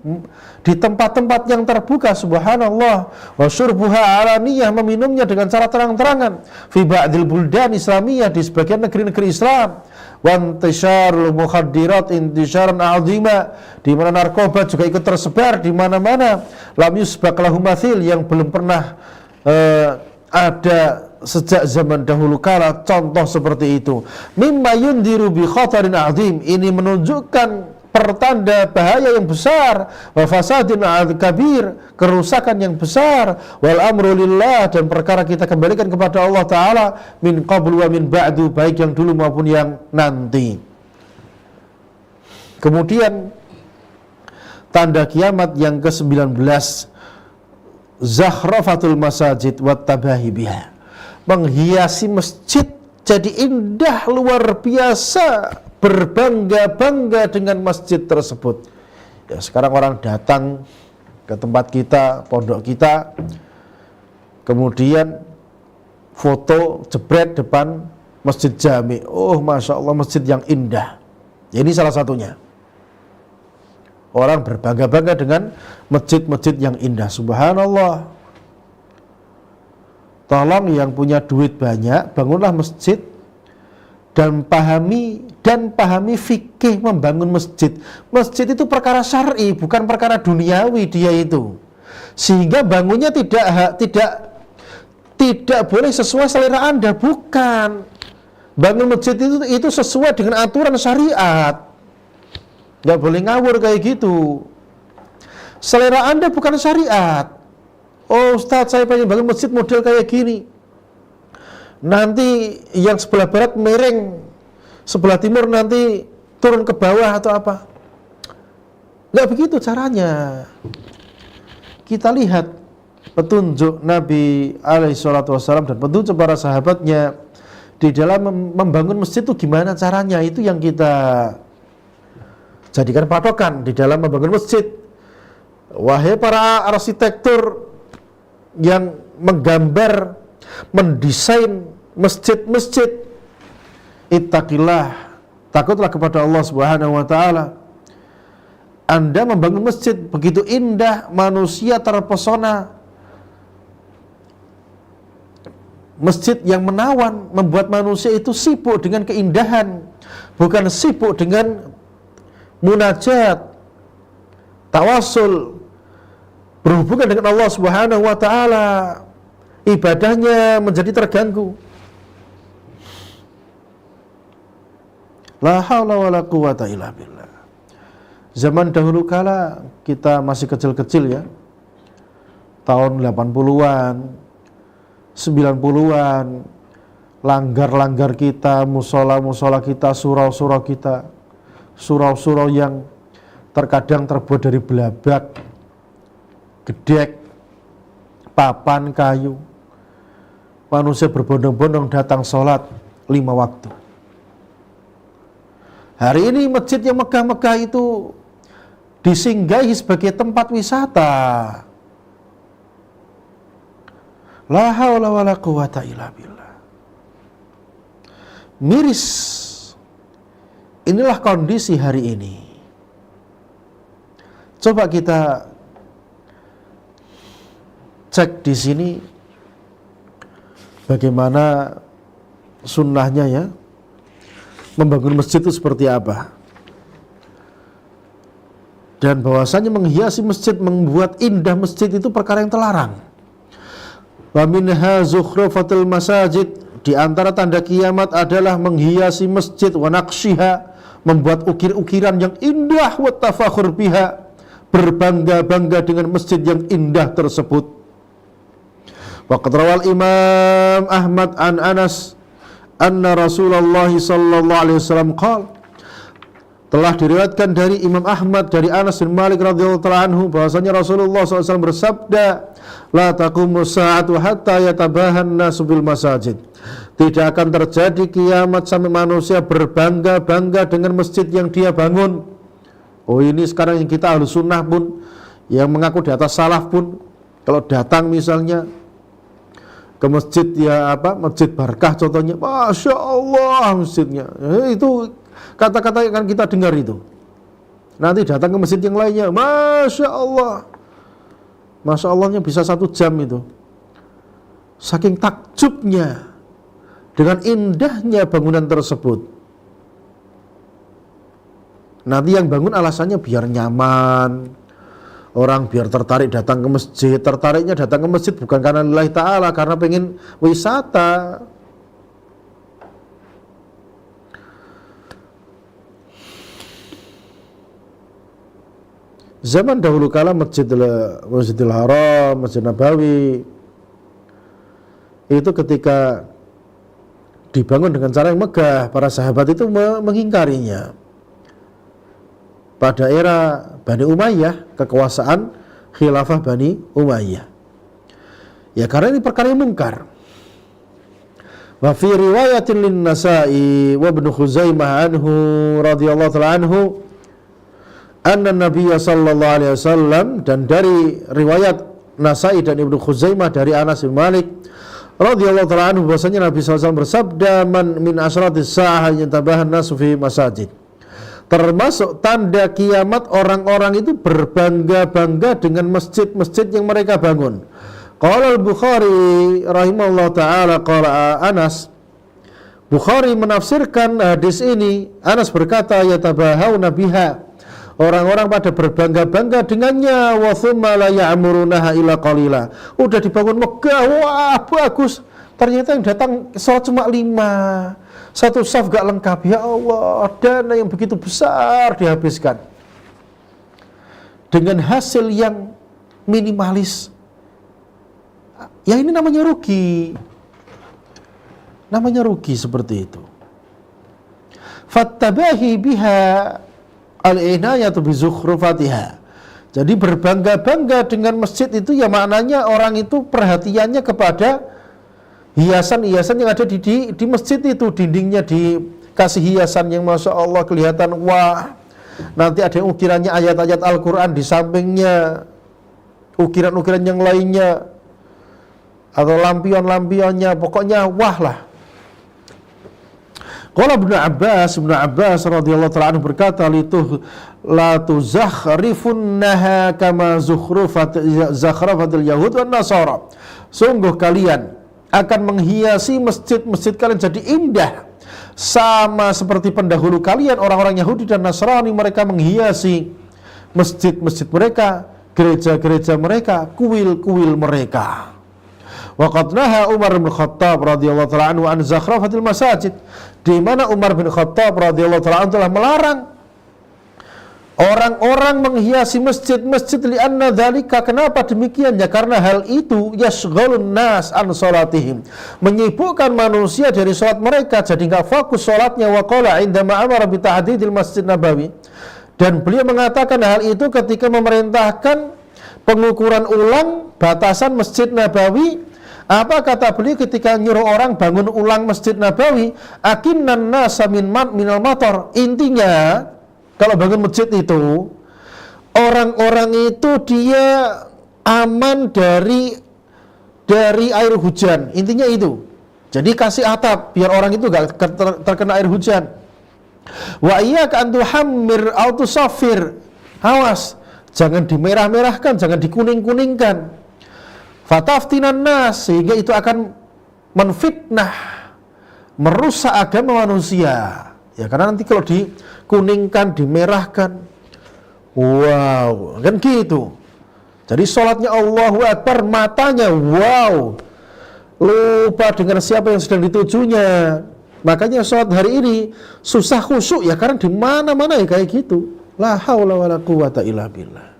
tempat-tempat yang terbuka. Subhanallah. Wa syurbuha alaniyah, meminumnya dengan cara terang-terangan. Fi ba'dil buldan islamiyah, di sebagian negeri-negeri Islam. Wa intisyarul mukhaddirat intisyaran 'azima, di mana narkoba juga ikut tersebar di mana-mana. Lam yusbaq lahu mathil, yang belum pernah ada sejak zaman dahulu kala contoh seperti itu. Mimma yundiru bi khatarin 'azim, ini menunjukkan pertanda bahaya yang besar, wa fasadin kabir, kerusakan yang besar, wal amru lillah, dan perkara kita kembalikan kepada Allah Ta'ala, min qablu wa min ba'du, baik yang dulu maupun yang nanti. Kemudian tanda kiamat yang ke-19, zakhrafatul masajid wat tabahi biha, menghiasi masjid jadi indah luar biasa, berbangga-bangga dengan masjid tersebut. Ya, sekarang orang datang ke tempat kita, pondok kita, kemudian foto jebret depan masjid jami. Oh, Masya Allah, masjid yang indah. Ya, ini salah satunya. Orang berbangga-bangga dengan masjid-masjid yang indah. Subhanallah. Tolong yang punya duit banyak, bangunlah masjid dan pahami fikih membangun masjid. Masjid itu perkara syar'i, bukan perkara duniawi dia itu. Sehingga bangunnya tidak boleh sesuai selera Anda, bukan. Bangun masjid itu sesuai dengan aturan syariat. Nggak boleh ngawur kayak gitu. Selera Anda bukan syariat. Oh Ustaz, saya pengen bangun masjid model kayak gini. Nanti yang sebelah barat miring, sebelah timur nanti turun ke bawah atau apa. Nggak begitu caranya. Kita lihat petunjuk Nabi SAW dan petunjuk para sahabatnya di dalam membangun masjid itu gimana caranya. Itu yang kita jadikan patokan di dalam membangun masjid. Wahai para arsitektur yang menggambar, mendesain masjid-masjid, ittaqillah, takutlah kepada Allah Subhanahu wa Ta'ala. Anda membangun masjid begitu indah, manusia terpesona. Masjid yang menawan membuat manusia itu sibuk dengan keindahan, bukan sibuk dengan munajat, tawasul, berhubungan dengan Allah Subhanahu wa Ta'ala. Ibadahnya menjadi terganggu. La haula wala quwata illa billah. Zaman dahulu kala kita masih kecil-kecil ya, tahun 80-an, 90-an, langgar-langgar kita, musola-musola kita, surau-surau kita, surau-surau yang terkadang terbuat dari belabak, gedek, papan kayu. Manusia berbondong-bondong datang sholat 5 waktu. Hari ini masjid yang megah-megah itu disinggahi sebagai tempat wisata. La haula wala quwata illa billah. Miris. Inilah kondisi hari ini. Coba kita cek di sini bagaimana sunnahnya ya, membangun masjid itu seperti apa. Dan bahwasanya menghiasi masjid, membuat indah masjid itu perkara yang terlarang. Wa minha zukhrufatul masajid, di antara tanda kiamat adalah menghiasi masjid, wa naqshiha, membuat ukir-ukiran yang indah, wa tafakhur biha, berbangga-bangga dengan masjid yang indah tersebut. Wa qad rawal Imam Ahmad an Anas anna Rasulullah sallallahu alaihi wasallam qala, telah diriwayatkan dari Imam Ahmad dari Anas bin Malik radhiyallahu ta'ala anhu bahwasanya Rasulullah SAW bersabda, la taqumu sa'atu hatta yatabahan nasu bil masajid. Tidak akan terjadi kiamat sampai manusia berbangga-bangga dengan masjid yang dia bangun. Oh, ini sekarang yang kita Ahlus Sunnah pun, yang mengaku di atas salaf pun, kalau datang misalnya ke masjid ya apa, Masjid Barkah contohnya, Masya Allah masjidnya, itu kata-kata yang akan kita dengar itu. Nanti datang ke masjid yang lainnya, Masya Allah, Masya Allahnya bisa 1 jam itu. Saking takjubnya dengan indahnya bangunan tersebut. Nanti yang bangun alasannya biar nyaman, orang biar tertarik datang ke masjid. Tertariknya datang ke masjid bukan karena lillahi ta'ala, karena pengen wisata. Zaman dahulu kala Masjidil Haram, Masjid Nabawi itu ketika dibangun dengan cara yang megah, para sahabat itu mengingkarinya. Pada era Bani Umayyah, kekuasaan khilafah Bani Umayyah. Ya karena ini perkara yang mungkar. Wa fi riwayatin lin Nasa'i wa Ibnu Khuzaimah anhu radhiyallahu ta'ala anhu anna Nabiy sallallahu alaihi wasallam, dan dari riwayat Nasa'i dan Ibnu Khuzaimah dari Anas bin Malik radhiyallahu ta'ala anhu bahwasanya Nabi SAW bersabda, man min asyratis sa'ah yantabahan nasu fi masajid. Termasuk tanda kiamat orang-orang itu berbangga-bangga dengan masjid-masjid yang mereka bangun. Qala al-Bukhari rahimahullah ta'ala qala Anas, Bukhari menafsirkan hadis ini, Anas berkata yatabahawna biha, orang-orang pada berbangga-bangga dengannya, wa thumma la ya'murunaha illa qalila. Udah dibangun megah, wah bagus, ternyata yang datang sholat cuma 5, satu saf gak lengkap. Ya Allah, dana yang begitu besar dihabiskan dengan hasil yang minimalis. Ya ini namanya rugi. Namanya rugi seperti itu. Fattabahi biha al-inayatu bi zukhrufatiha. Jadi berbangga-bangga dengan masjid itu ya maknanya orang itu perhatiannya kepada hiasan-hiasan yang ada di masjid itu. Dindingnya dikasih hiasan yang Masya Allah kelihatan, wah, nanti ada yang ukirannya ayat-ayat Al-Quran di sampingnya, ukiran-ukiran yang lainnya, atau lampion-lampionnya, pokoknya wah lah. Qala Ibnu Abbas radhiyallahu ta'ala anhu berkata, la tuzakhrifunnaha kama zakhrafatil yahud wan nasara. Sungguh kalian akan menghiasi masjid-masjid kalian jadi indah sama seperti pendahulu kalian orang-orang Yahudi dan Nasrani. Mereka menghiasi masjid-masjid mereka, gereja-gereja mereka, kuil-kuil mereka. Waqad naha Umar bin Khattab radhiyallahu ta'ala anhu an zakhrafatil masajid, di mana Umar bin Khattab radhiyallahu ta'ala anhu telah melarang orang-orang menghiasi masjid-masjid, li'anna dzalika, kenapa demikian? Ya karena hal itu yashghalun nas an salatihim, menyibukkan manusia dari salat mereka, jadi enggak fokus salatnya. Wa qala indama amara bi tahdidil Masjid Nabawi, dan beliau mengatakan hal itu ketika memerintahkan pengukuran ulang batasan Masjid Nabawi. Apa kata beliau ketika nyuruh orang bangun ulang Masjid Nabawi? Akinnan nasa minal matar. Intinya kalau bangun masjid itu, orang-orang itu dia aman dari air hujan. Intinya itu. Jadi kasih atap biar orang itu gak terkena air hujan. Wa iyyaka an tuhammir aw tusaffir. Awas, jangan dimerah-merahkan, jangan dikuning-kuningkan. Fataftinan nas, sehingga itu akan menfitnah, merusak agama manusia. Ya karena nanti kalau dikuningkan, dimerahkan, wow, kan gitu. Jadi sholatnya Allahu Akbar, matanya wow, lupa dengan siapa yang sedang ditujunya. Makanya sholat hari ini susah khusyuk ya karena di mana-mana ya kayak gitu. La haula wala quwata illa billah.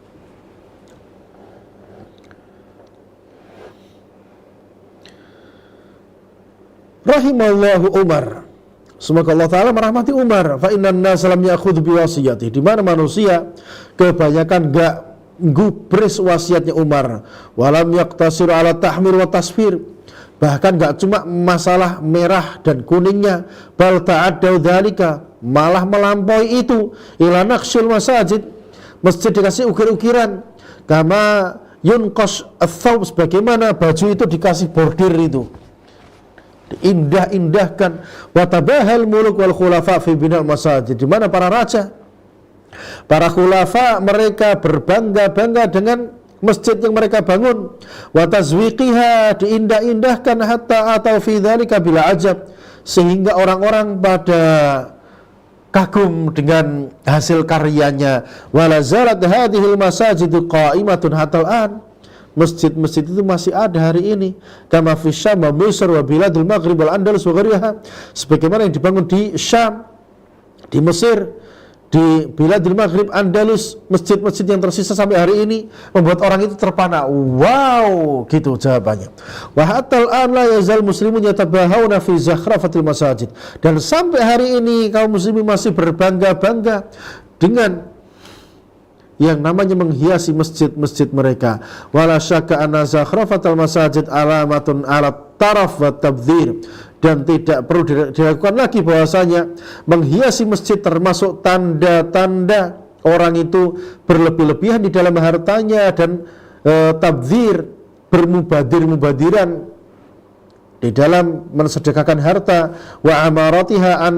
Rahimallahu Umar, semoga Allah Ta'ala merahmati Umar. Fa innan nas lam ya'khudh bi wasiyati, di mana manusia kebanyakan enggak gubris wasiatnya Umar. Walam yaqtasir ala tahmir wa tasfir, bahkan enggak cuma masalah merah dan kuningnya, bal ta'addau dzalika, malah melampaui itu, ila naqsyil masajid, masjid dikasih ukir-ukiran, kama yunqash ats-tsawb, sebagaimana baju itu dikasih bordir itu, indah-indahkan. Wa tabahal muluk wal khulafa fi bina masajid, di mana para raja, para khulafa mereka berbangga-bangga dengan masjid yang mereka bangun. Wa tazwiqiha, diindah-indahkan, hatta atau fi dzalika bila ajab, sehingga orang-orang pada kagum dengan hasil karyanya. Wa la zalat hadhil masajid qa'imatun hatta al-an, masjid-masjid itu masih ada hari ini. Kama fi Syam wa Misr wa biladul Maghrib wal Andalus wa ghairiha, sebagaimana yang dibangun di Syam, di Mesir, di Biladul Maghrib, Andalus, masjid-masjid yang tersisa sampai hari ini membuat orang itu terpana. Wow, gitu jawabannya. Wa hatal an la yazal muslimun yatabahawna fi zakhrafatil masajid. Dan sampai hari ini kaum muslimin masih berbangga-bangga dengan yang namanya menghiasi masjid-masjid mereka. Wala syakka anna zakhrafatal masajid alamatun ala taraf wa tabdzir. Dan tidak perlu dilakukan lagi bahwasanya menghiasi masjid termasuk tanda-tanda orang itu berlebih-lebihan di dalam hartanya dan tabdzir, bermubadir-mubadiran di dalam mensedekahkan harta. Wa amaratiha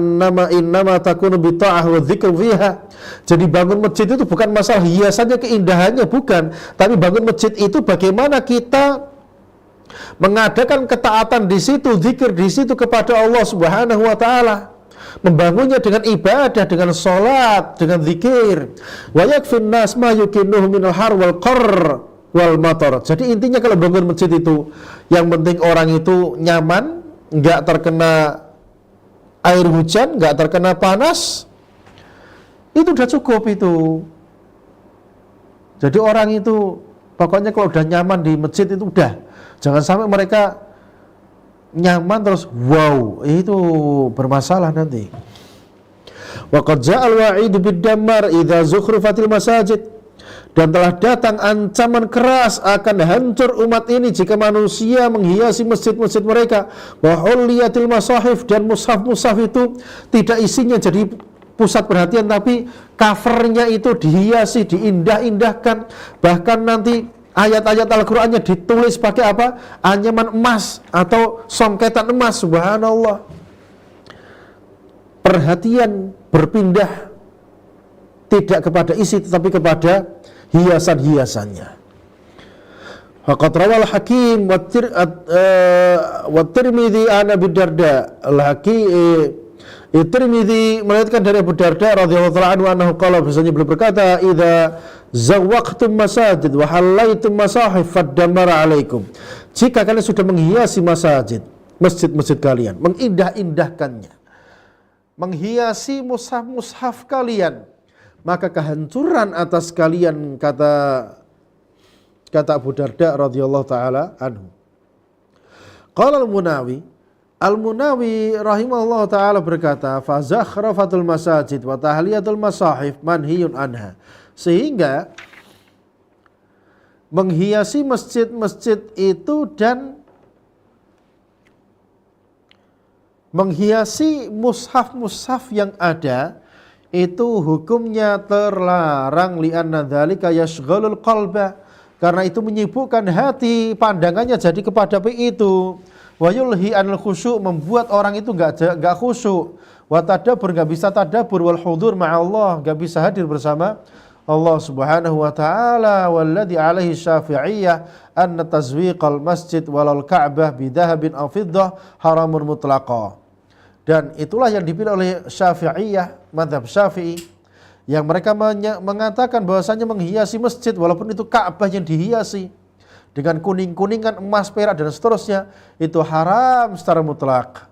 innama takunu bi ta'ah wa dzikr fiha. Jadi bangun masjid itu bukan masalah hiasannya, keindahannya, bukan, tapi bangun masjid itu bagaimana kita mengadakan ketaatan di situ, zikir di situ kepada Allah Subhanahu wa taala. Membangunnya dengan ibadah, dengan salat, dengan zikir. Wa yakfin nas ma yukinuhu minal har wal qarr wal matar. Jadi intinya kalau bangun masjid itu yang penting orang itu nyaman, enggak terkena air hujan, enggak terkena panas. Itu udah cukup itu. Jadi orang itu pokoknya kalau udah nyaman di masjid itu udah. Jangan sampai mereka nyaman terus wow, itu bermasalah nanti. Wa qad ja'al wa'idu bid-dammar idza zukhrifatil masajid. Dan telah datang ancaman keras akan hancur umat ini jika manusia menghiasi masjid-masjid mereka. Wa hulliyatil masahif, dan mushaf-mushaf itu tidak isinya jadi pusat perhatian, tapi covernya itu dihiasi, diindah-indahkan, bahkan nanti ayat-ayat Al-Qur'annya ditulis pakai apa? Anyaman emas atau songketan emas. Subhanallah. Perhatian berpindah tidak kepada isi tetapi kepada hiasan-hiasannya. Faqad rawal Hakim wa Tirmidzi an Abi Darda. Tirmidzi meriwayatkan dari Abu Darda radhiyallahu ta'ala anhu annahu qala, bahwasanya beliau berkata, "Idza zawwaqtum masajid wa halaitum masahif faddamara alaikum." Jika kalian sudah menghiasi masjid-masjid kalian, mengindah-indahkannya, menghiasi mushaf-mushaf kalian, maka kehancuran atas kalian, kata Abu Darda radhiyallahu ta'ala anhu. Qala Al-Munawi rahimahullah ta'ala berkata, fa zakhrafatul masajid wa tahliyatul masahif manhiyun anha. Sehingga menghiasi masjid-masjid itu dan menghiasi mushaf-mushaf yang ada itu hukumnya terlarang, li'anna dzalika yashghalul qalba, karena itu menyibukkan hati, pandangannya jadi kepada itu. Wa yulhi anil khusyuk, membuat orang itu enggak khusyuk. Wa tadabbur, enggak bisa tadabbur. Wal hudur ma'allah, enggak bisa hadir bersama Allah Subhanahu wa taala. Walladzi alaihi syafi'iyah anna tazwiqal masjid walal ka'bah bidahabin aw fiddah haramun mutlaqa. Dan itulah yang dipilih oleh Syafi'iyah, mazhab Syafi'i, yang mereka mengatakan bahwasanya menghiasi masjid walaupun itu Ka'bah yang dihiasi dengan kuning-kuningan, emas, perak dan seterusnya, itu haram secara mutlak.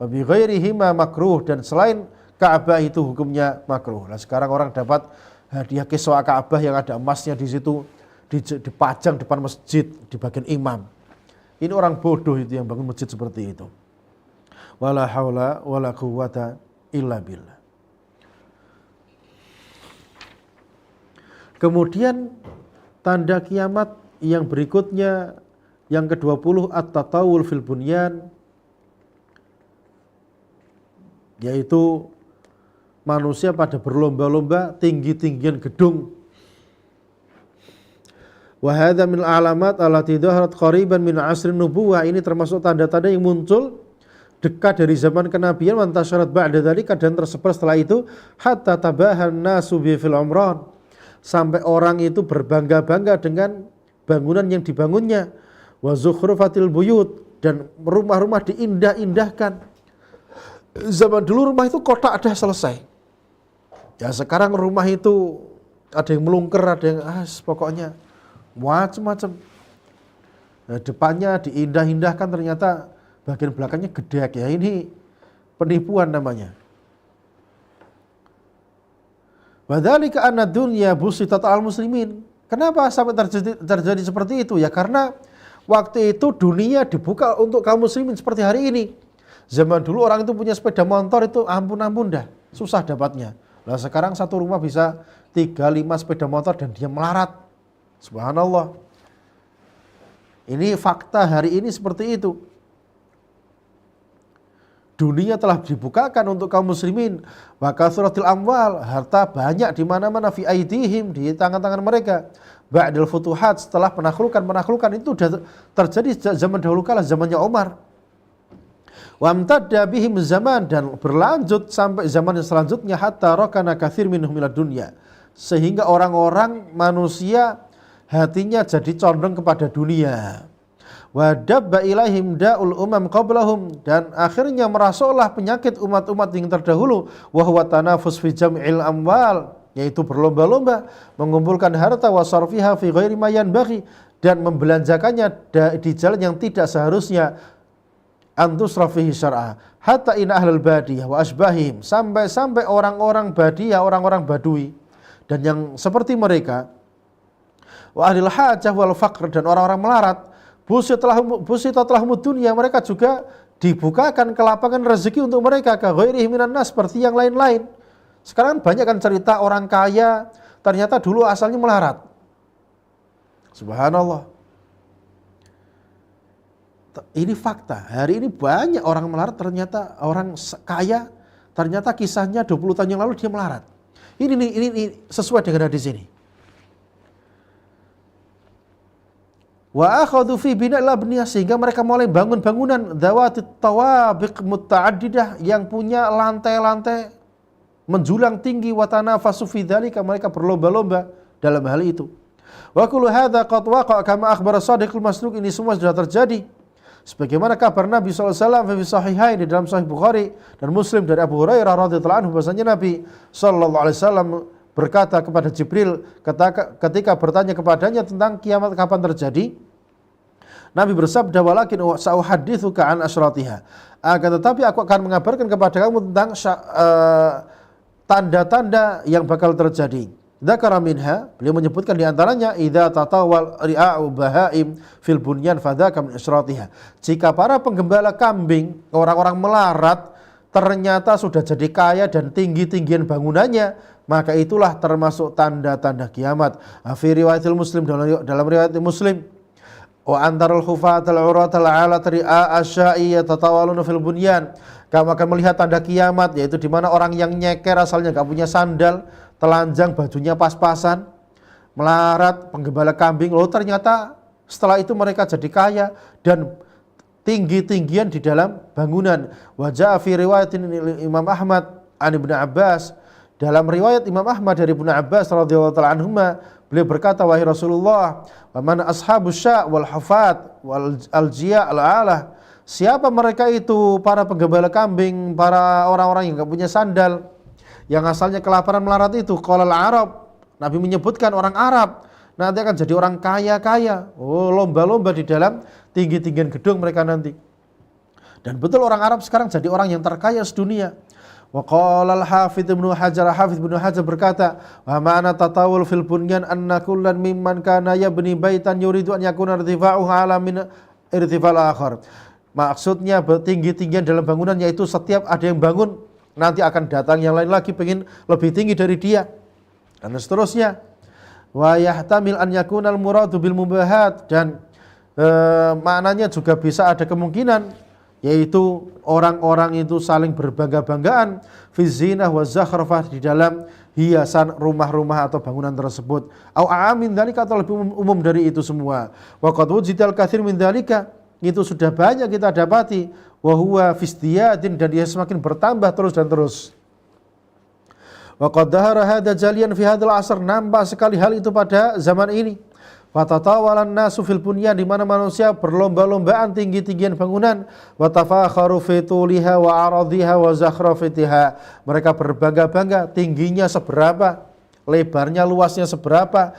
Wa bi ghairihi ma makruh, dan selain Ka'bah itu hukumnya makruh. Nah, sekarang orang dapat hadiah kiswah Ka'bah yang ada emasnya di situ, dipajang depan masjid di bagian imam. Ini orang bodoh itu yang bangun masjid seperti itu. Wala haula wala quwwata illa billah. Kemudian tanda kiamat yang berikutnya, yang ke-20, at-tatawul fil bunyan, yaitu manusia pada berlomba-lomba tinggi-tinggian gedung. Wa hadza min alamat allati dhaharat qariban min asrin nubuwah, ini termasuk tanda-tanda yang muncul dekat dari zaman kenabian, wa tasyarat ba'da dzalika, dan tersebar setelah itu, hatta tabahan nasu bi fil umran, sampai orang itu berbangga-bangga dengan bangunan yang dibangunnya. Wa zukhrufatil buyut, dan rumah-rumah diindah-indahkan. Zaman dulu rumah itu kotak ada selesai. Ya sekarang rumah itu ada yang melungker, ada yang pokoknya macam-macam. Nah, depannya diindah-indahkan, ternyata bagian belakangnya gedek. Ya ini penipuan namanya. Wadzalika anna dunya busitat al muslimin. Kenapa sampai terjadi seperti itu? Ya karena waktu itu dunia dibuka untuk kaum muslimin seperti hari ini. Zaman dulu orang itu punya sepeda motor itu ampun-ampun dah, susah dapatnya. Nah sekarang satu rumah bisa 3-5 sepeda motor dan dia melarat. Subhanallah. Ini fakta hari ini seperti itu. Dunia telah dibukakan untuk kaum muslimin. Maka suratil amwal, harta banyak di mana-mana fi aidihim, di tangan-tangan mereka. Ba'dal futuhat, setelah penaklukan itu sudah terjadi zaman dahulu kala, zamannya Umar. Wa amtadda bihim zaman, dan berlanjut sampai zaman yang selanjutnya, hatta rakana katsir minhum ilad dunya, sehingga orang-orang manusia hatinya jadi condong kepada dunia. Wa dabba ilaihim da'ul umam qablahum, dan akhirnya merasuklah penyakit umat-umat yang terdahulu, wa huwa tanafus fi jam'il amwal, yaitu berlomba-lomba mengumpulkan harta, wa sarfiha fi ghairi ma yanbaghi, dan membelanjakannya di jalan yang tidak seharusnya, antusrafihi syar'a, hatta in ahlul badiyah wa asbahim, sampai orang-orang badiyah, orang-orang badui dan yang seperti mereka, wa ahlil hajah wal faqr, dan orang-orang melarat, busitatlahumud dunya, mereka juga dibukakan kelapangan rezeki untuk mereka, ka ghairihi minan nas, seperti yang lain-lain. Sekarang banyak kan cerita orang kaya ternyata dulu asalnya melarat. Subhanallah. Ini fakta. Hari ini banyak orang melarat, ternyata orang kaya, ternyata kisahnya 20 tahun yang lalu dia melarat. Ini sesuai dengan hadis ini. Wa akhadhu fi bina'il abniyah, sehingga mereka mulai bangun bangunan dzawatit tawabiq muta'addidah, yang punya lantai-lantai menjulang tinggi, wa tanafasu fi dzalika, mereka berlomba-lomba dalam hal itu. Wa kullu hadza qad waqa'a kama akhbara Shadiqul Masduq, ini semua sudah terjadi sebagaimana kabar Nabi SAW fi sahihain, di dalam Sahih Bukhari dan Muslim, dari Abu Hurairah radhiyallahu anhu, bahwasanya Nabi SAW berkata kepada Jibril ketika bertanya kepadanya tentang kiamat kapan terjadi. Nabi bersabda, walakin sa'uhadditsuka an asyratiha, akan tetapi aku akan mengabarkan kepada kamu tentang tanda-tanda yang bakal terjadi. Dzakara minha, beliau menyebutkan di antaranya, idza tatawal ri'a'u bahaim fil bunyan fadzaka min asyratiha, jika para penggembala kambing, orang-orang melarat, ternyata sudah jadi kaya dan tinggi-tinggian bangunannya, maka itulah termasuk tanda-tanda kiamat. Fi riwayatil Muslim, dalam riwayat Muslim, wa antarul hufatal uratal ala ri'a asya'i yatatawaluna fil bunyan, kamu akan melihat tanda kiamat, yaitu di mana orang yang nyeker asalnya enggak punya sandal, telanjang, bajunya pas-pasan, melarat, penggembala kambing, lalu ternyata setelah itu mereka jadi kaya dan tinggi-tinggian di dalam bangunan. Wa jaa fi riwayatin Imam Ahmad an Ibnu Abbas, dalam riwayat Imam Ahmad dari Ibnu Abbas radhiyallahu ta'ala anhuma, beliau berkata, wahai Rasulullah, wa man ashabus sya' wal hufat wal aljiya' al alah, siapa mereka itu para penggembala kambing, para orang-orang yang enggak punya sandal, yang asalnya kelaparan melarat itu? Qalal Arab, Nabi menyebutkan orang Arab nanti akan jadi orang kaya-kaya. Oh, lomba-lomba di dalam tinggi-tinggian gedung mereka nanti. Dan betul orang Arab sekarang jadi orang yang terkaya sedunia. Wa qala al-Hafidz Ibnu Hajar, Hafidz Ibnu Hajar berkata, wa ma'ana tatawul fil bunyan anna kullan mimman kana yabni baitan yuridu an yakuna irtifa'uhu ala min irtifa'al akhar. Maksudnya tinggi-tinggian dalam bangunan, yaitu setiap ada yang bangun nanti akan datang yang lain lagi pengen lebih tinggi dari dia, dan seterusnya. Wa yahtamil an yakunal muradu bil mubahat, dan maknanya juga bisa ada kemungkinan, yaitu orang-orang itu saling berbangga-banggaan fi zinah wa zakhrafah, di dalam hiasan rumah-rumah atau bangunan tersebut. Au aamin dzalika, atau lebih umum dari itu semua. Wa qad wujidal katsir min dzalika, itu sudah banyak kita dapati. Wa huwa fisdiyadin, dan dia semakin bertambah terus dan terus. Wa qad dhahara hadza jaliyan fi hadzal asr, nampak sekali hal itu pada zaman ini. Fatatawalan nasu fil bunyan, di mana manusia berlomba-lombaan tinggi-tinggian bangunan. Wa tafakharu fi tuliha wa aradiha wa zakhrafatiha, mereka berbangga-bangga tingginya seberapa, lebarnya, luasnya seberapa,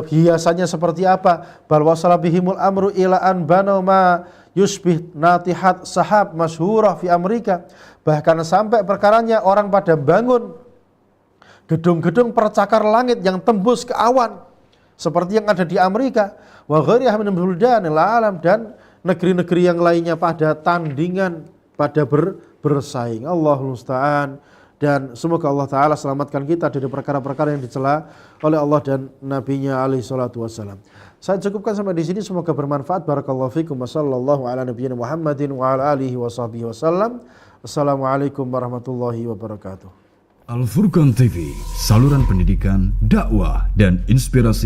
hiasannya seperti apa. Bal wasala bihimul amru ila an banu ma yusbih natihat sahab masyhurah fi Amerika, bahkan sampai perkaranya orang pada bangun gedung-gedung percakar langit yang tembus ke awan seperti yang ada di Amerika, wa ghairiha min buldanil alam, dan negeri-negeri yang lainnya pada tandingan, pada bersaing. Allahul musta'an. Dan semoga Allah Ta'ala selamatkan kita dari perkara-perkara yang dicela oleh Allah dan Nabi-Nya alaihi salatu wassalam. Saya cukupkan sampai di sini, semoga bermanfaat. Barakallahu fikum wa sallallahu ala nabiyyina Muhammadin wa ala alihi wa sahbihi wasallam. Assalamualaikum warahmatullahi wabarakatuh. Al Furqan TV, saluran pendidikan, dakwah dan inspirasi